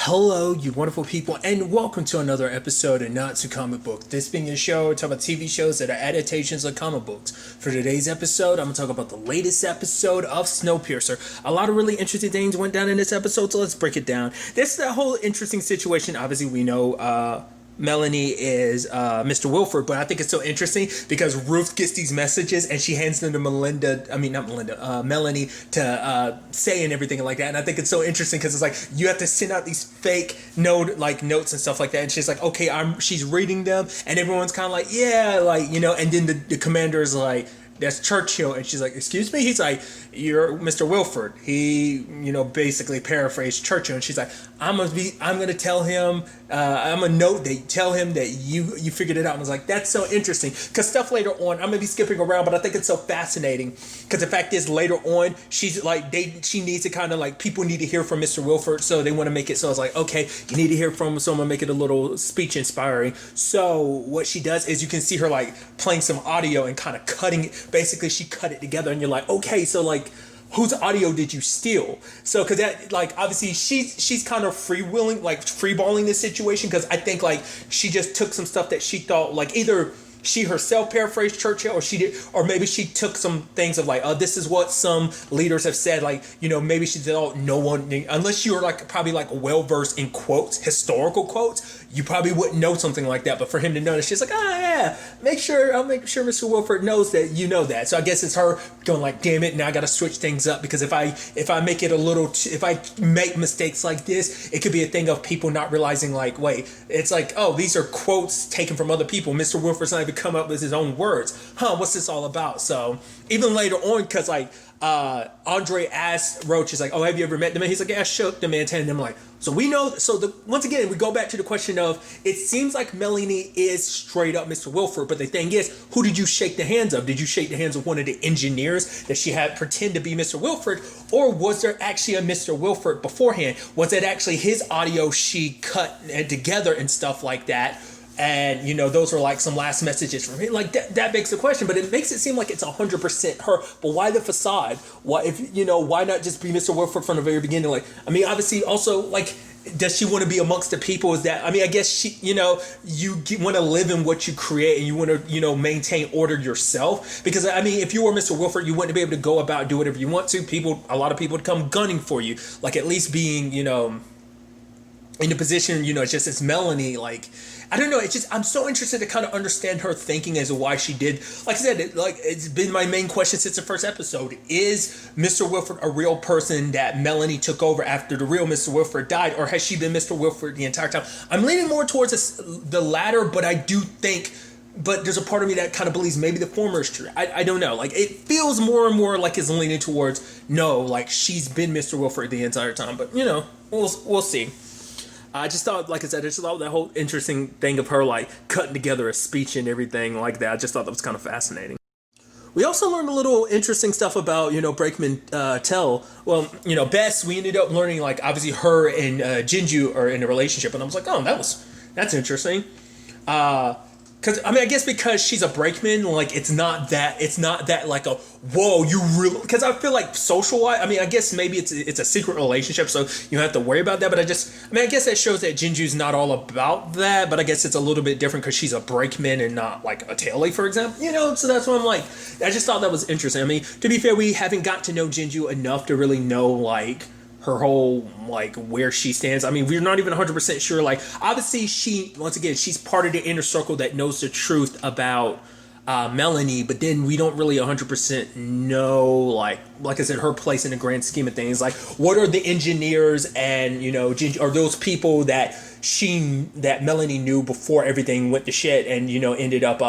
Hello, you wonderful people, and welcome to another episode of Not to Comic Book. This being a show, talk about TV shows that are adaptations of comic books. For today's episode, I'm going to talk about the latest episode of Snowpiercer. A lot of really interesting things went down in this episode, so let's break it down. This is a whole interesting situation. Obviously, we know Melanie is Mr. Wilford, but I think it's so interesting because Ruth gets these messages and she hands them to Melanie to say and everything like that. And I think it's so interesting because it's like you have to send out these fake notes and stuff like that. And she's like, okay, she's reading them, and everyone's kind of like, yeah, and then the commander is like, that's Churchill, and she's like, excuse me? He's like, you're Mr. Wilford. He, basically paraphrased Churchill, and she's like, I'm gonna tell him, I'm gonna tell him that you figured it out. And I was like, that's so interesting, because stuff later on, I'm gonna be skipping around, but I think it's so fascinating, because the fact is later on, she's like, she needs to kind of like, people need to hear from Mr. Wilford, so they want to make it, so I was like, okay, you need to hear from him, so I'm gonna make it a little speech inspiring. So what she does is you can see her like playing some audio and kind of cutting it. Basically, she cut it together, and you're like, okay, so like, whose audio did you steal? So, because that, like, obviously she's kind of freeballing this situation, because I think like she just took some stuff that she thought like either she herself paraphrased Churchill, or maybe she took some things of like, oh, this is what some leaders have said, like, maybe she said, oh, no one, unless you were like probably like well versed in quotes, historical quotes, you probably wouldn't know something like that. But for him to know that, she's like, yeah, I'll make sure Mr. Wilford knows that you know that. So I guess it's her going like, damn it, now I got to switch things up, because if I make it if I make mistakes like this, it could be a thing of people not realizing like, wait, it's like, oh, these are quotes taken from other people. Mr. Wilford's not even come up with his own words. What's this all about? So even later on, because like Andre asked Roach, he's like, oh, have you ever met the man? He's like, yeah, I shook the man, and I'm like, so we know. So once again, we go back to the question of, it seems like Melanie is straight up Mr. Wilford, but the thing is, who did you shake the hands of? Did you shake the hands of one of the engineers that she had pretend to be Mr. Wilford, or was there actually a Mr. Wilford beforehand? Was it actually his audio she cut together and stuff like that? And, those are like some last messages from me. Like, that begs the question, but it makes it seem like it's 100% her. But why the facade? Why not just be Mr. Wilford from the very beginning? Like, I mean, obviously, also, like, does she want to be amongst the people? Is that, I mean, I guess she, you want to live in what you create, and you want to, maintain order yourself. Because, I mean, if you were Mr. Wilford, you wouldn't be able to go about, do whatever you want to. A lot of people would come gunning for you. Like, at least being, in the position, just as Melanie, like, I don't know, it's just, I'm so interested to kind of understand her thinking as to why she did. Like I said, it's been my main question since the first episode. Is Mr. Wilford a real person that Melanie took over after the real Mr. Wilford died, or has she been Mr. Wilford the entire time? I'm leaning more towards the latter, but I do think, but there's a part of me that kind of believes maybe the former is true. I don't know. Like, it feels more and more like it's leaning towards, no, like, she's been Mr. Wilford the entire time. But, we'll see. I just thought, like I said, I just thought that whole interesting thing of her, like, cutting together a speech and everything like that. I just thought that was kind of fascinating. We also learned a little interesting stuff about, Brakeman Tell. Well, Bess, we ended up learning, like, obviously her and Jinju are in a relationship. And I was like, oh, that's interesting. Because, I mean, I guess because she's a brakeman, like, it's not that like a, whoa, you really, because I feel like social-wise, I mean, I guess maybe it's a secret relationship, so you don't have to worry about that, but I guess that shows that Jinju's not all about that, but I guess it's a little bit different because she's a brakeman and not, like, a tailie, for example, so that's what I'm like, I just thought that was interesting. I mean, to be fair, we haven't got to know Jinju enough to really know, like, her whole, like, where she stands. I mean, we're not even 100% sure. Like, obviously, she's part of the inner circle that knows the truth about Melanie, but then we don't really 100% know, like I said, her place in the grand scheme of things. Like, what are the engineers and, are those people that Melanie knew before everything went to shit and, ended up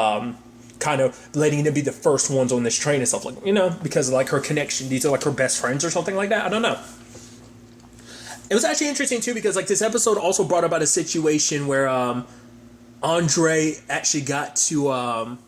kind of letting them be the first ones on this train and stuff, like, because of, like, her connection. These are, like, her best friends or something like that. I don't know. It was actually interesting, too, because, like, this episode also brought about a situation where Andre actually got to,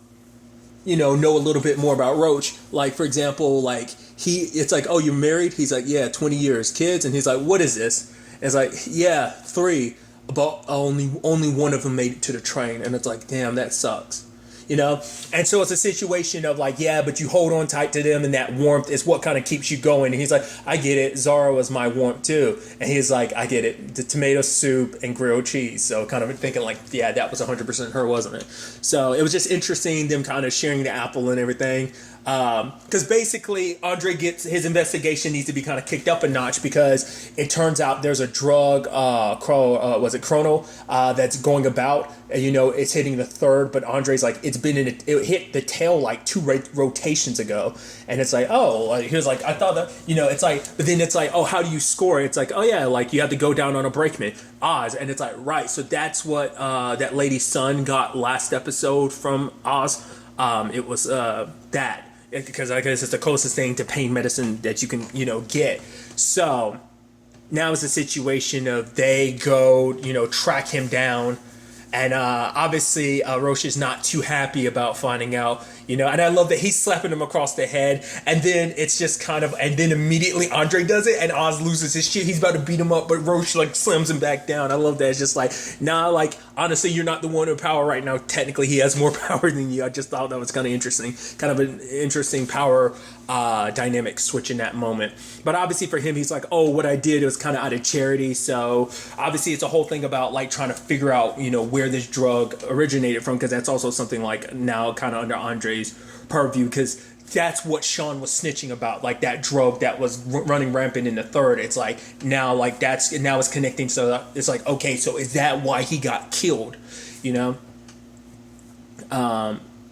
know a little bit more about Roach. Like, for example, like, it's like, oh, you're married? He's like, yeah, 20 years. Kids? And he's like, what is this? And it's like, yeah, 3. But only one of them made it to the train. And it's like, damn, that sucks. you know? And so it's a situation of like, yeah, but you hold on tight to them, and that warmth is what kind of keeps you going. And he's like, I get it. Zara was my warmth too. And he's like, I get it. The tomato soup and grilled cheese. So kind of thinking like, yeah, that was 100% her, wasn't it? So it was just interesting, them kind of sharing the apple and everything. Because basically Andre gets his investigation needs to be kind of kicked up a notch, because it turns out there's a drug, was it Chrono, that's going about, and it's hitting the third, but Andre's like, it hit the tail like 2 rotations ago, and it's like, oh, he was like, I thought that, it's like, but then it's like, oh, how do you score? It's like, oh yeah, like you have to go down on a brakeman, Oz, and it's like, right, so that's what that lady's son got last episode from Oz. It was that. Because I guess it's the closest thing to pain medicine that you can, get. So now it's a situation of they go, track him down. And obviously, Roche is not too happy about finding out, and I love that he's slapping him across the head. And then it's just kind of, and then immediately Andre does it, and Oz loses his shit. He's about to beat him up, but Roche like slams him back down. I love that. It's just like, nah, like, honestly, you're not the one in power right now. Technically, he has more power than you. I just thought that was kind of interesting. Kind of an interesting power dynamic switch in that moment. But obviously for him, he's like, oh, what I did was kind of out of charity. So obviously it's a whole thing about like trying to figure out, where this drug originated from, because that's also something like now kind of under Andre's purview, because that's what Sean was snitching about, like that drug that was running rampant in the third. It's like now, like now it's connecting. So it's like, okay, so is that why he got killed?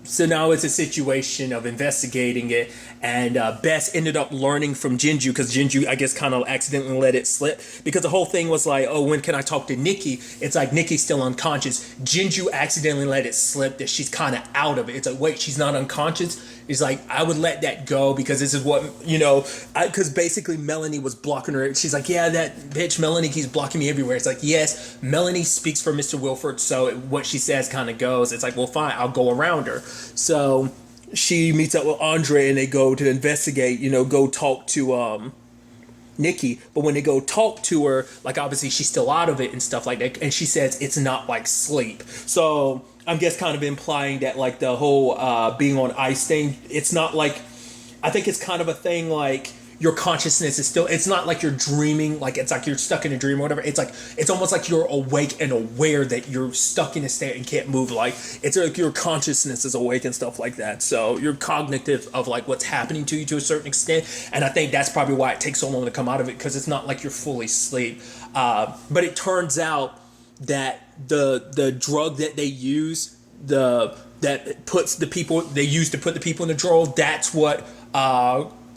So now it's a situation of investigating it, and Bess ended up learning from Jinju, because Jinju, I guess, kind of accidentally let it slip, because the whole thing was like, oh, when can I talk to Nikki? It's like Nikki's still unconscious. Jinju accidentally let it slip that she's kind of out of it. It's like, wait, she's not unconscious? He's like, I would let that go, because this is what, because basically Melanie was blocking her. She's like, yeah, that bitch Melanie keeps blocking me everywhere. It's like, yes, Melanie speaks for Mr. Wilford, so what she says kind of goes. It's like, well, fine, I'll go around her. So she meets up with Andre, and they go to investigate, go talk to Nikki. But when they go talk to her, like, obviously she's still out of it and stuff like that, and she says it's not like sleep. So I'm just kind of implying that like the whole being on ice thing, it's not like, I think it's kind of a thing like your consciousness is still, it's not like you're dreaming, like it's like you're stuck in a dream or whatever. It's like, it's almost like you're awake and aware that you're stuck in a state and can't move. Like it's like your consciousness is awake and stuff like that. So you're cognitive of like what's happening to you to a certain extent. And I think that's probably why it takes so long to come out of it, because it's not like you're fully asleep. But it turns out that the drug that they use, that puts the people, they use to put the people in the drawer, that's what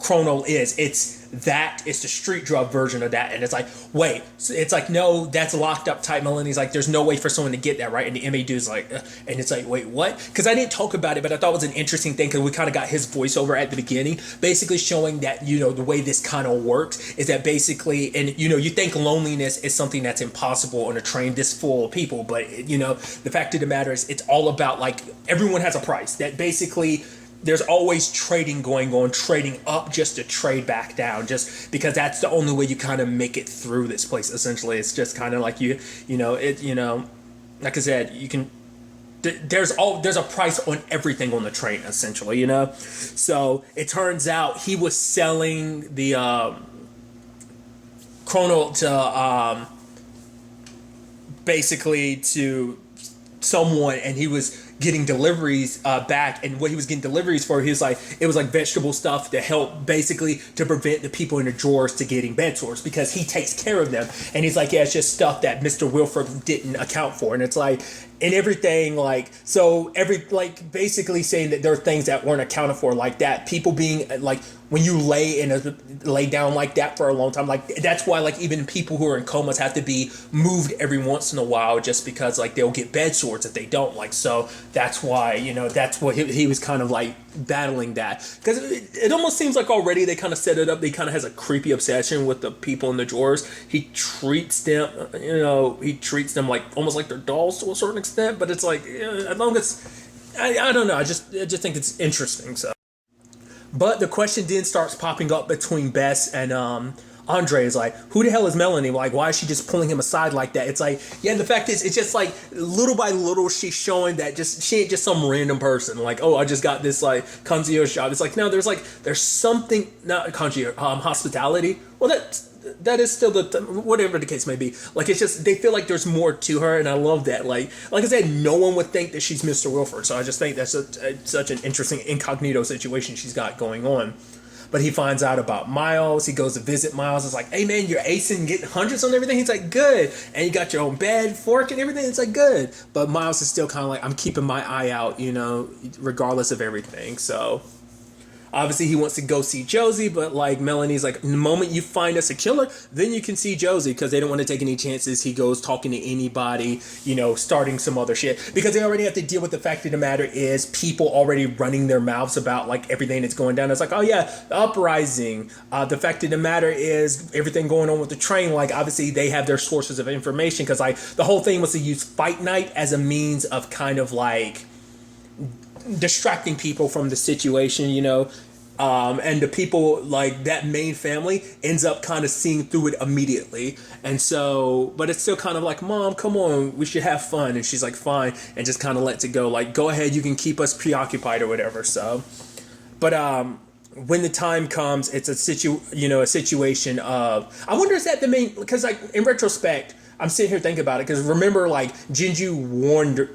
Chrono is. It's the street drug version of that. And it's like, wait, so it's like, no, that's locked up type. Melanie's like, there's no way for someone to get that, right? And the MA dude's like, and it's like, wait, what? Because I didn't talk about it, but I thought it was an interesting thing, because we kind of got his voiceover at the beginning, basically showing that, the way this kind of works is that basically, and you think loneliness is something that's impossible on a train this full of people, but the fact of the matter is, it's all about like, everyone has a price. That basically, there's always trading going on, trading up just to trade back down, just because that's the only way you kind of make it through this place. Essentially, it's just kind of like like I said, you can. There's a price on everything on the train, essentially, So it turns out he was selling the Chrono to basically to someone, and he was getting deliveries back, and what he was getting deliveries for, he was like, it was like vegetable stuff to help basically to prevent the people in the drawers to getting bed sores, because he takes care of them. And he's like, yeah, it's just stuff that Mr. Wilford didn't account for. And it's like, and everything, like, so basically saying that there are things that weren't accounted for, like that, people being like, when you lay down like that for a long time, like that's why like even people who are in comas have to be moved every once in a while, just because like they'll get bed sores if they don't, like, so that's why that's what he was kind of like battling that, because it almost seems like already they kind of set it up, they kind of has a creepy obsession with the people in the drawers. He treats them like almost like they're dolls to a certain extent, but it's like, as long as I don't know, I just think it's interesting. So, but the question then starts popping up between Bess and Andre is like, who the hell is Melanie? Like, why is she just pulling him aside like that? It's like, yeah, the fact is, it's just like little by little she's showing that she ain't just some random person. Like, oh, I just got this like concierge job. It's like, no, there's something, not concierge, hospitality. Well, that is still whatever the case may be. Like, it's just, they feel like there's more to her, and I love that. Like I said, no one would think that she's Mr. Wilford, so I just think that's such an interesting incognito situation she's got going on. But he finds out about Miles. He goes to visit Miles. It's like, hey man, you're acing, getting hundreds on everything. He's like, good. And you got your own bed, fork, and everything. It's like, good. But Miles is still kind of like, I'm keeping my eye out, regardless of everything. So obviously, he wants to go see Josie, but like Melanie's like, the moment you find us a killer, then you can see Josie, because they don't want to take any chances. He goes talking to anybody, starting some other shit, because they already have to deal with the fact of the matter is people already running their mouths about like everything that's going down. It's like, oh yeah, the uprising. The fact of the matter is everything going on with the train. Like obviously they have their sources of information, because like the whole thing was to use Fight Night as a means of kind of like distracting people from the situation, and the people like that main family ends up kind of seeing through it immediately. And so, but it's still kind of like, Mom, come on, we should have fun. And she's like, fine, and just kind of lets it go. Like, go ahead, you can keep us preoccupied or whatever. So, but when the time comes, it's a situation of, I wonder, is that the main, because like in retrospect, I'm sitting here thinking about it, because remember, like, Jinju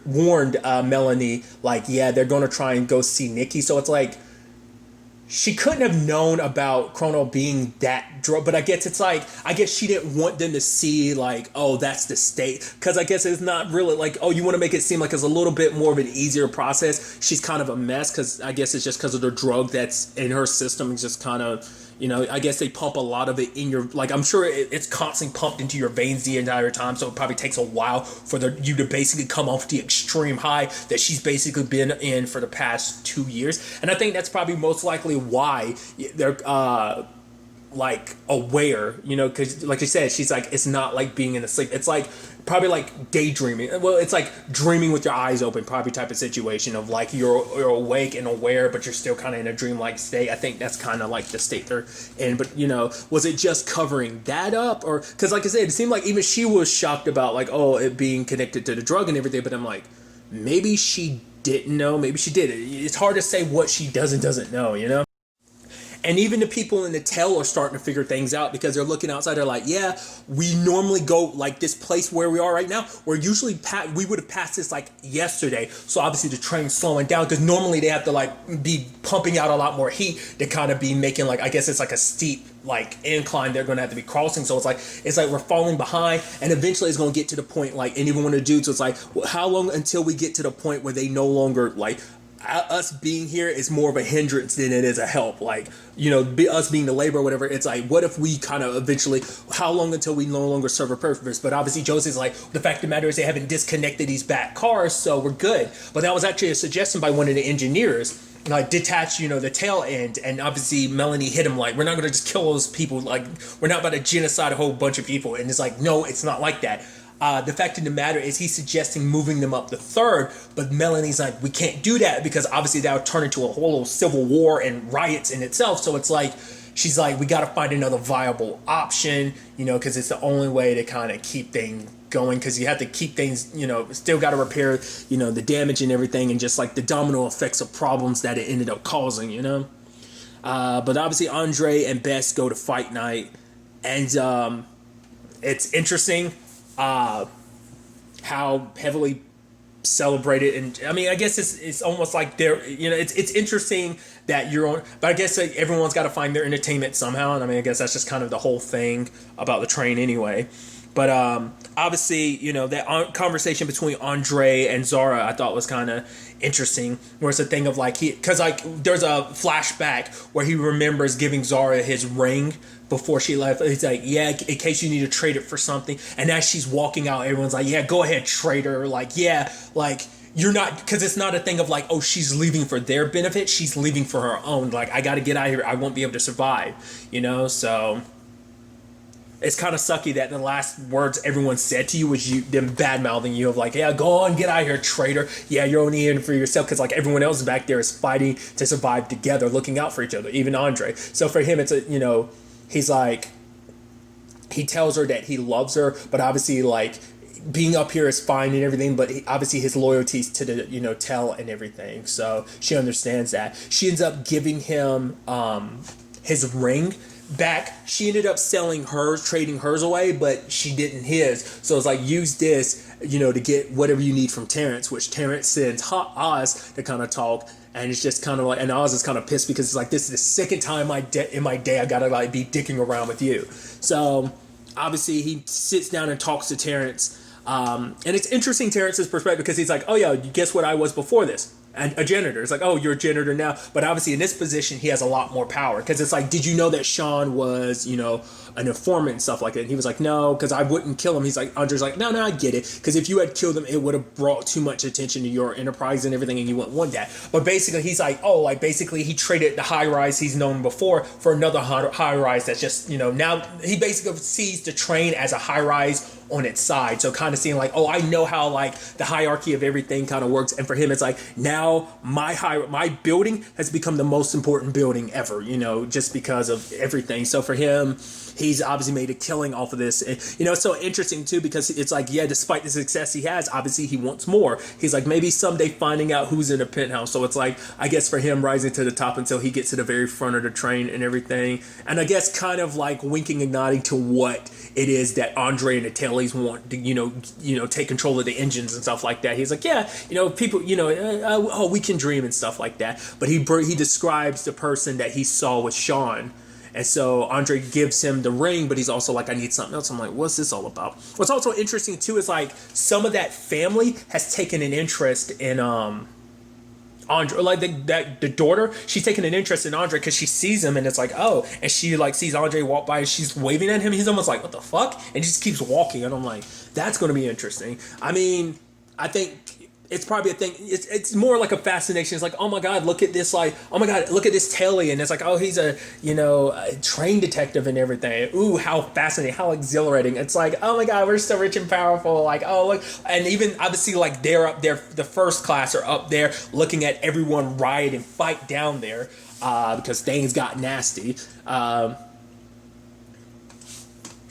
warned Melanie, like, yeah, they're going to try and go see Nikki. So it's like, she couldn't have known about Chrono being that drug. But I guess it's like, I guess she didn't want them to see, like, oh, that's the state. Because I guess it's not really like, oh, you want to make it seem like it's a little bit more of an easier process. She's kind of a mess, because I guess it's just because of the drug that's in her system. It's just kind of, I guess they pump a lot of it in your, like, I'm sure it's constantly pumped into your veins the entire time, so it probably takes a while for you to basically come off the extreme high that she's basically been in for the past 2 years. And I think that's probably most likely why they're like aware, because like you said, she's like, it's not like being in a sleep, it's like probably like daydreaming. Well, it's like dreaming with your eyes open, probably type of situation of like you're awake and aware, but you're still kind of in a dreamlike state. I think that's kind of like the state they're in. But was it just covering that up, or because like I said, it seemed like even she was shocked about like, oh, it being connected to the drug and everything. But I'm like, maybe she didn't know, maybe she did. It's hard to say what she doesn't know. And even the people in the tail are starting to figure things out, because they're looking outside. They're like, yeah, we normally go like this place where we are right now. We're usually we would have passed this like yesterday. So obviously the train's slowing down, because normally they have to like be pumping out a lot more heat to kind of be making like, I guess it's like a steep like incline they're going to have to be crossing. So it's like we're falling behind, and eventually it's going to get to the point like, and even when the dudes, it's like, well, how long until we get to the point where they no longer like, us being here is more of a hindrance than it is a help. Like, us being the labor or whatever, it's like, what if we kind of eventually, how long until we no longer serve a purpose? But obviously Josie's like, the fact of the matter is they haven't disconnected these back cars, so we're good. But that was actually a suggestion by one of the engineers, like detach, the tail end. And obviously Melanie hit him like, we're not going to just kill those people. Like, we're not about to genocide a whole bunch of people. And it's like, no, it's not like that. The fact of the matter is he's suggesting moving them up the third, but Melanie's like, we can't do that, because obviously that would turn into a whole civil war and riots in itself. So it's like, she's like, we got to find another viable option, because it's the only way to kind of keep things going, because you have to keep things, still got to repair, the damage and everything, and just like the domino effects of problems that it ended up causing, But obviously Andre and Bess go to Fight Night, and it's interesting how heavily celebrated. And I mean, I guess it's almost like they're, it's interesting that you're on, but I guess like, everyone's got to find their entertainment somehow. And I mean, I guess that's just kind of the whole thing about the train anyway. But obviously, that conversation between Andre and Zara, I thought was kind of interesting, where it's a thing of like, because like there's a flashback where he remembers giving Zara his ring before she left. He's like, yeah, in case you need to trade it for something. And as she's walking out, everyone's like, yeah, go ahead, trade her. Like, yeah, like, you're not, because it's not a thing of like, oh, she's leaving for their benefit. She's leaving for her own. Like, I got to get out of here. I won't be able to survive, so it's kind of sucky that the last words everyone said to you was them bad-mouthing you of like, yeah, go on, get out of here, traitor. Yeah, you're only in for yourself, because like everyone else back there is fighting to survive together, looking out for each other, even Andre. So for him, it's he's like, he tells her that he loves her, but obviously like being up here is fine and everything, but obviously his loyalty to the, you know, tell and everything. So she understands that. She ends up giving him his ring back. She ended up selling hers, trading hers away, but she didn't his. So it's like, use this, you know, to get whatever you need from Terrence, which Terrence sends Oz to kind of talk. And it's just kind of like, and Oz is kind of pissed because it's like, this is the second time in my day I gotta like be dicking around with you. So obviously he sits down and talks to Terrence. And it's interesting, Terrence's perspective, because he's like, oh yeah, guess what I was before this? And a janitor. It's like, oh, you're a janitor now. But obviously in this position, he has a lot more power. Because it's like, did you know that Sean was, you know, an informant and stuff like that? And he was like, no, because I wouldn't kill him. He's like, Andre's like, no, I get it. Because if you had killed him, it would have brought too much attention to your enterprise and everything, and you wouldn't want that. But basically, he's like, oh, like basically he traded the high rise he's known before for another high rise that's just, you know, now he basically sees the train as a high rise on its side. So kind of seeing like, oh, I know how like the hierarchy of everything kind of works. And for him, it's like, now my building has become the most important building ever, you know, just because of everything. So for him, he's obviously made a killing off of this. And, you know, it's so interesting too, because it's like, yeah, despite the success he has, obviously he wants more. He's like, maybe someday finding out who's in a penthouse. So it's like, I guess for him, rising to the top until he gets to the very front of the train and everything. And I guess kind of like winking and nodding to what it is that Andre and the Tailies want to, you know, take control of the engines and stuff like that. He's like, yeah, you know, people, you know, oh, we can dream and stuff like that. But he describes the person that he saw with Sean. And so Andre gives him the ring, but he's also like, I need something else. I'm like, what's this all about? What's also interesting too is like some of that family has taken an interest in Andre, like the daughter, she's taking an interest in Andre because she sees him and it's like, oh, and she like sees Andre walk by and she's waving at him. He's almost like, what the fuck? And he just keeps walking. And I'm like, that's going to be interesting. I mean, I think it's probably a thing. It's more like a fascination. It's like, oh my God, look at this, like, oh my God, look at this Telly. And it's like, oh, he's a train detective and everything. Ooh, how fascinating, how exhilarating. It's like, oh my God, we're so rich and powerful. Like, oh, look. And even obviously like they're up there, the first class are up there looking at everyone riot and fight down there because things got nasty.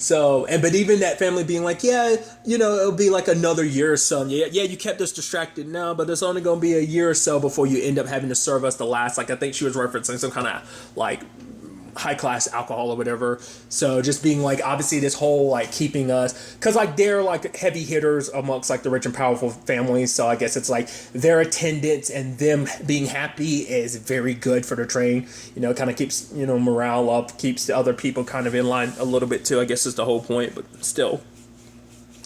So, but even that family being like, yeah, you know, it'll be like another year or so. Yeah, you kept us distracted now, but it's only going to be a year or so before you end up having to serve us the last. Like, I think she was referencing some kind of like high class alcohol or whatever. So just being like, obviously this whole like keeping us, because like they're like heavy hitters amongst like the rich and powerful families. So I guess it's like their attendance and them being happy is very good for the train. You know, kind of keeps, you know, morale up, keeps the other people kind of in line a little bit too, I guess is the whole point. But still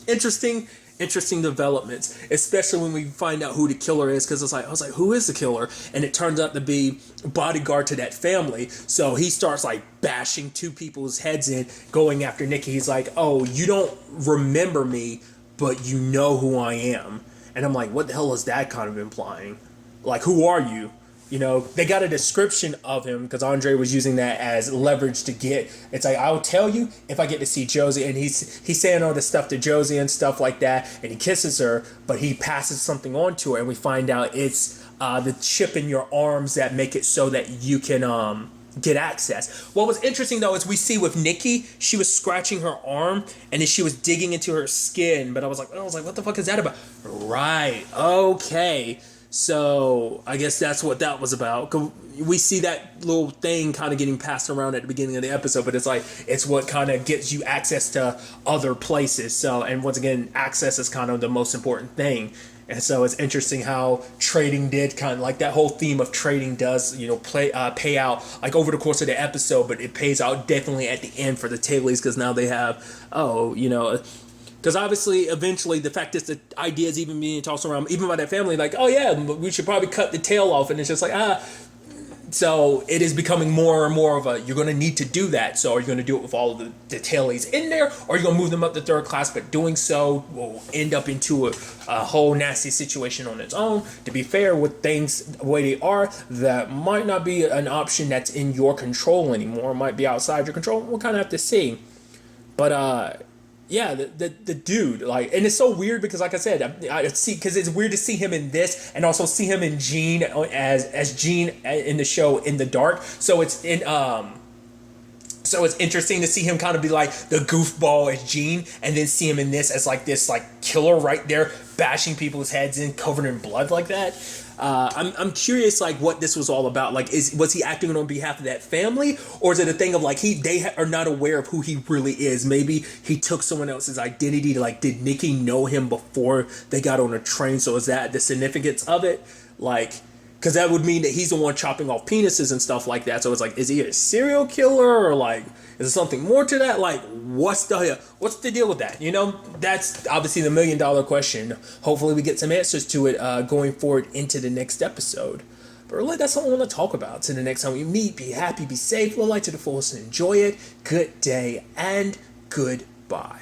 interesting developments, especially when we find out who the killer is, because I was like, who is the killer? And it turns out to be bodyguard to that family. So he starts like bashing two people's heads in, going after Nikki. He's like, oh, you don't remember me, but you know who I am. And I'm like, what the hell is that kind of implying? Like, who are you? You know, they got a description of him because Andre was using that as leverage to get. It's like, I'll tell you if I get to see Josie. And he's saying all this stuff to Josie and stuff like that. And he kisses her, but he passes something on to her. And we find out it's the chip in your arms that make it so that you can get access. What was interesting, though, is we see with Nikki, she was scratching her arm and then she was digging into her skin. But I was like, what the fuck is that about? Right. Okay. So I guess that's what that was about. We see that little thing kind of getting passed around at the beginning of the episode, but it's like, it's what kind of gets you access to other places. So, and once again, access is kind of the most important thing. And so it's interesting how trading did kind of like that whole theme of trading does, you know, pay out like over the course of the episode, but it pays out definitely at the end for the Tailies because now they have, because obviously, eventually, the fact is the idea is even being tossed around, even by that family, like, oh yeah, we should probably cut the tail off. And it's just like, So it is becoming more and more of a, you're going to need to do that. So are you going to do it with all of the tailies in there? Or are you going to move them up to third class? But doing so will end up into a whole nasty situation on its own. To be fair, with things the way they are, that might not be an option that's in your control anymore. It might be outside your control. We'll kind of have to see. But, yeah, the dude, like, and it's so weird because, like I said, I see, because it's weird to see him in this and also see him in Gene as Gene in the show In the Dark. So it's in So it's interesting to see him kind of be like the goofball as Gene, and then see him in this as like this like killer right there, bashing people's heads in, covered in blood like that. I'm curious like what this was all about. Like, was he acting on behalf of that family, or is it a thing of like they are not aware of who he really is? Maybe he took someone else's identity. Like, did Nikki know him before they got on a train? So is that the significance of it? Like, because that would mean that he's the one chopping off penises and stuff like that. So it's like, is he a serial killer, or like, is there something more to that? Like, what's the deal with that? You know, that's obviously the $1,000,000 question. Hopefully we get some answers to it going forward into the next episode. But really, that's all I want to talk about. So the next time we meet, be happy, be safe, live life to the fullest, and enjoy it. Good day and goodbye.